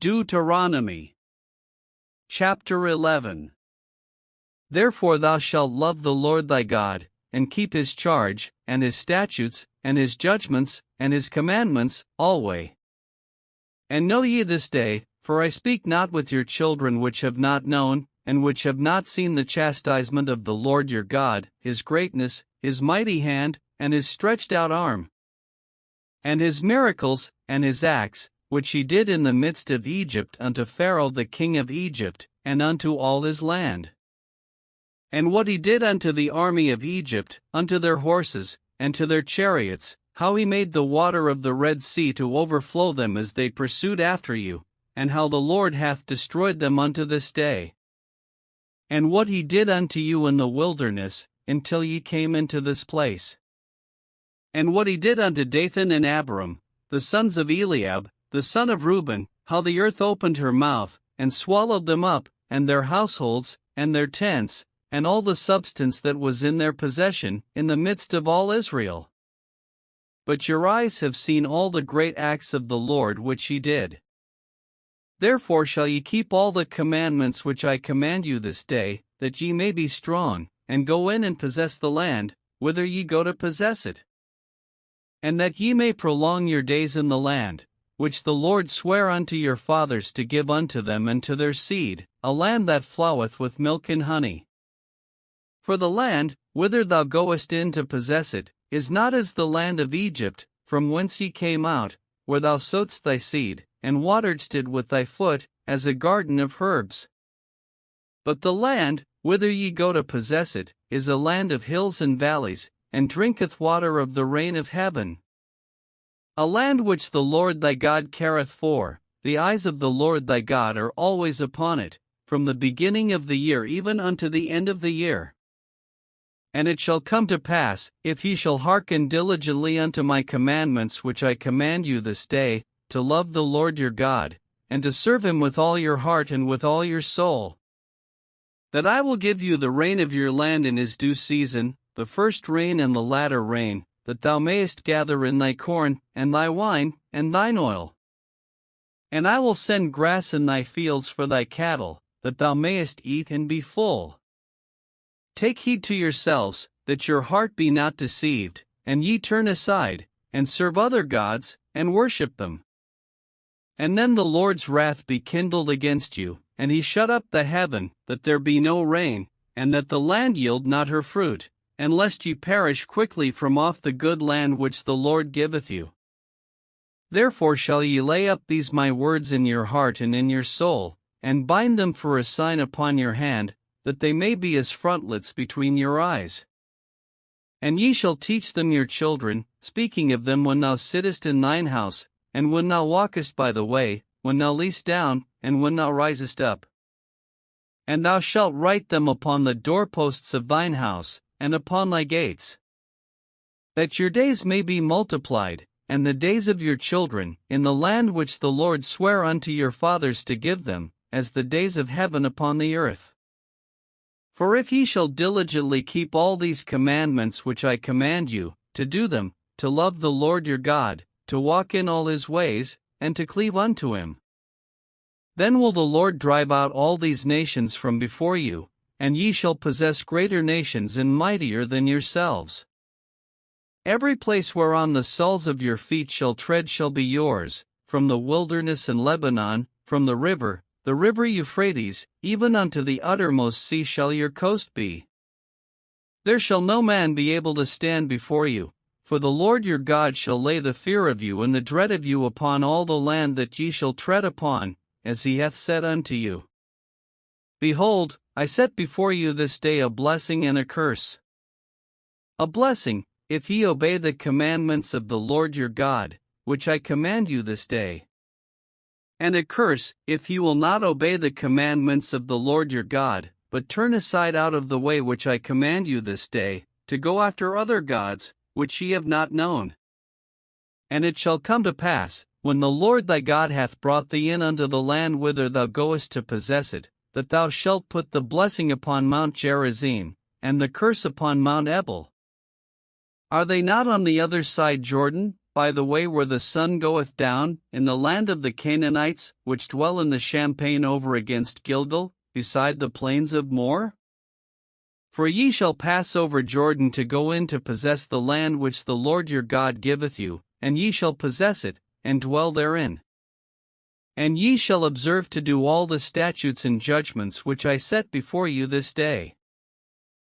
Deuteronomy Chapter 11 Therefore thou shalt love the Lord thy God, and keep his charge, and his statutes, and his judgments, and his commandments, alway. And know ye this day, for I speak not with your children which have not known, and which have not seen the chastisement of the Lord your God, his greatness, his mighty hand, and his stretched out arm, and his miracles, and his acts, which he did in the midst of Egypt unto Pharaoh the king of Egypt, and unto all his land. And what he did unto the army of Egypt, unto their horses, and to their chariots, how he made the water of the Red Sea to overflow them as they pursued after you, and how the Lord hath destroyed them unto this day. And what he did unto you in the wilderness, until ye came into this place. And what he did unto Dathan and Abiram, the sons of Eliab, the son of Reuben, how the earth opened her mouth, and swallowed them up, and their households, and their tents, and all the substance that was in their possession, in the midst of all Israel. But your eyes have seen all the great acts of the Lord which he did. Therefore shall ye keep all the commandments which I command you this day, that ye may be strong, and go in and possess the land, whither ye go to possess it. And that ye may prolong your days in the land, which the Lord sware unto your fathers to give unto them and to their seed, a land that floweth with milk and honey. For the land, whither thou goest in to possess it, is not as the land of Egypt, from whence ye came out, where thou sowedst thy seed, and wateredst it with thy foot, as a garden of herbs. But the land, whither ye go to possess it, is a land of hills and valleys, and drinketh water of the rain of heaven. A land which the Lord thy God careth for, the eyes of the Lord thy God are always upon it, from the beginning of the year even unto the end of the year. And it shall come to pass, if ye shall hearken diligently unto my commandments which I command you this day, to love the Lord your God, and to serve him with all your heart and with all your soul, that I will give you the rain of your land in his due season, the first rain and the latter rain, that thou mayest gather in thy corn, and thy wine, and thine oil. And I will send grass in thy fields for thy cattle, that thou mayest eat and be full. Take heed to yourselves, that your heart be not deceived, and ye turn aside, and serve other gods, and worship them. And then the Lord's wrath be kindled against you, and he shut up the heaven, that there be no rain, and that the land yield not her fruit, and lest ye perish quickly from off the good land which the Lord giveth you. Therefore shall ye lay up these my words in your heart and in your soul, and bind them for a sign upon your hand, that they may be as frontlets between your eyes. And ye shall teach them your children, speaking of them when thou sittest in thine house, and when thou walkest by the way, when thou liest down, and when thou risest up. And thou shalt write them upon the doorposts of thine house, and upon thy gates, that your days may be multiplied, and the days of your children, in the land which the Lord sware unto your fathers to give them, as the days of heaven upon the earth. For if ye shall diligently keep all these commandments which I command you, to do them, to love the Lord your God, to walk in all his ways, and to cleave unto him, then will the Lord drive out all these nations from before you, and ye shall possess greater nations and mightier than yourselves. Every place whereon the soles of your feet shall tread shall be yours, from the wilderness and Lebanon, from the river Euphrates, even unto the uttermost sea shall your coast be. There shall no man be able to stand before you, for the Lord your God shall lay the fear of you and the dread of you upon all the land that ye shall tread upon, as he hath said unto you. Behold, I set before you this day a blessing and a curse. A blessing, if ye obey the commandments of the Lord your God, which I command you this day. And a curse, if ye will not obey the commandments of the Lord your God, but turn aside out of the way which I command you this day, to go after other gods, which ye have not known. And it shall come to pass, when the Lord thy God hath brought thee in unto the land whither thou goest to possess it, that thou shalt put the blessing upon Mount Gerizim, and the curse upon Mount Ebal. Are they not on the other side Jordan, by the way where the sun goeth down, in the land of the Canaanites, which dwell in the champaign over against Gilgal, beside the plains of Moor? For ye shall pass over Jordan to go in to possess the land which the Lord your God giveth you, and ye shall possess it, and dwell therein. And ye shall observe to do all the statutes and judgments which I set before you this day.